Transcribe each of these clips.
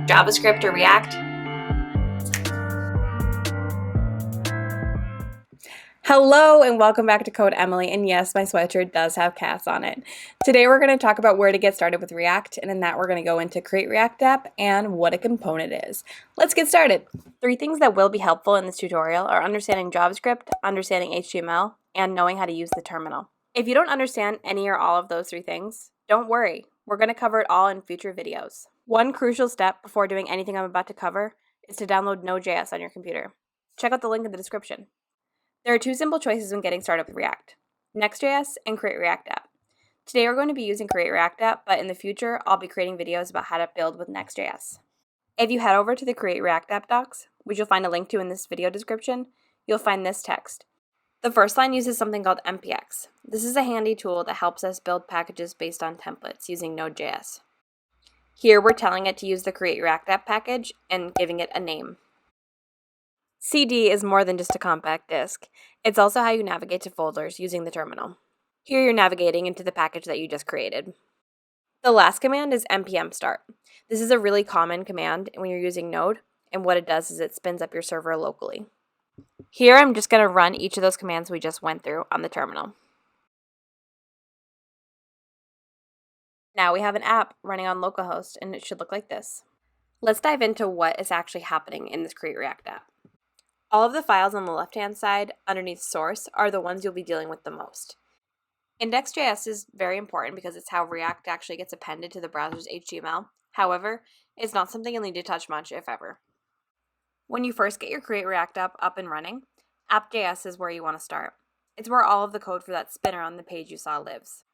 JavaScript or React? Hello and welcome back to Code Emily, and yes, my sweatshirt does have cats on it. Today we're going to talk about where to get started with React, and in that we're going to go into Create React App and what a component is. Let's get started. 3 things that will be helpful in this tutorial are understanding JavaScript, understanding HTML, and knowing how to use the terminal. If you don't understand any or all of those 3 things, don't worry. We're going to cover it all in future videos. One crucial step before doing anything I'm about to cover is to download Node.js on your computer. Check out the link in the description. There are 2 simple choices when getting started with React: Next.js and Create React App. Today we're going to be using Create React App, but in the future I'll be creating videos about how to build with Next.js. If you head over to the Create React App docs, which you'll find a link to in this video description, you'll find this text. The first line uses something called npx. This is a handy tool that helps us build packages based on templates using Node.js. Here we're telling it to use the Create React App package and giving it a name. CD is more than just a compact disk. It's also how you navigate to folders using the terminal. Here you're navigating into the package that you just created. The last command is npm start. This is a really common command when you're using Node, and what it does is it spins up your server locally. Here I'm just going to run each of those commands we just went through on the terminal. Now we have an app running on localhost, and it should look like this. Let's dive into what is actually happening in this Create React app. All of the files on the left-hand side underneath source are the ones you'll be dealing with the most. Index.js is very important because it's how React actually gets appended to the browser's HTML. However, it's not something you'll need to touch much, if ever. When you first get your Create React app up and running, app.js is where you want to start. It's where all of the code for that spinner on the page you saw lives.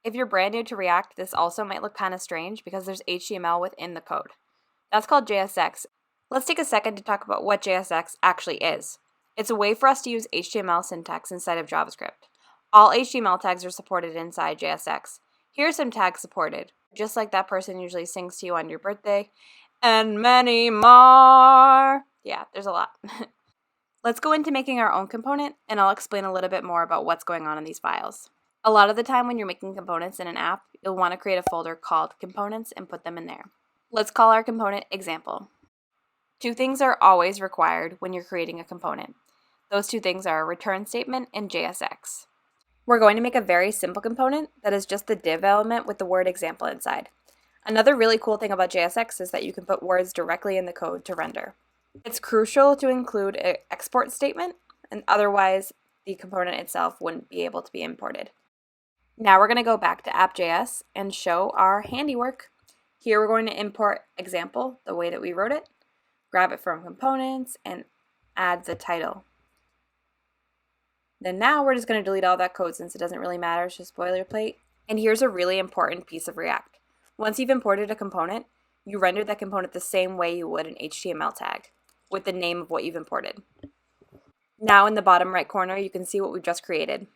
If you're brand new to React, this also might look kind of strange because there's HTML within the code. That's called JSX. Let's take a second to talk about what JSX actually is. It's a way for us to use HTML syntax inside of JavaScript. All HTML tags are supported inside JSX. Here are some tags supported, just like that person usually sings to you on your birthday, and many more. Yeah, there's a lot. Let's go into making our own component, and I'll explain a little bit more about what's going on in these files. A lot of the time when you're making components in an app, you'll want to create a folder called components and put them in there. Let's call our component example. 2 things are always required when you're creating a component. Those 2 things are a return statement and JSX. We're going to make a very simple component that is just the div element with the word example inside. Another really cool thing about JSX is that you can put words directly in the code to render. It's crucial to include an export statement, and otherwise the component itself wouldn't be able to be imported. Now we're going to go back to app.js and show our handiwork. Here we're going to import example the way that we wrote it. Grab it from components and add the title. Then now we're just going to delete all that code since it doesn't really matter, it's just boilerplate. And here's a really important piece of React. Once you've imported a component, you render that component the same way you would an HTML tag, with the name of what you've imported. Now in the bottom right corner, you can see what we've just created.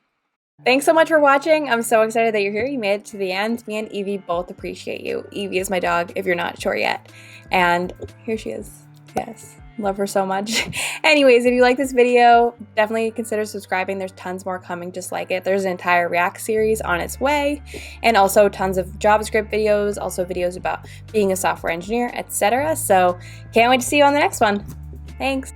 Thanks so much for watching. I'm so excited that you're here. You made it to the end. Me and Evie both appreciate you. Evie is my dog, if you're not sure yet. And here she is. Yes, love her so much. Anyways, if you like this video, definitely consider subscribing. There's tons more coming just like it. There's an entire React series on its way, and also tons of JavaScript videos, also videos about being a software engineer, etc. So can't wait to see you on the next one. Thanks.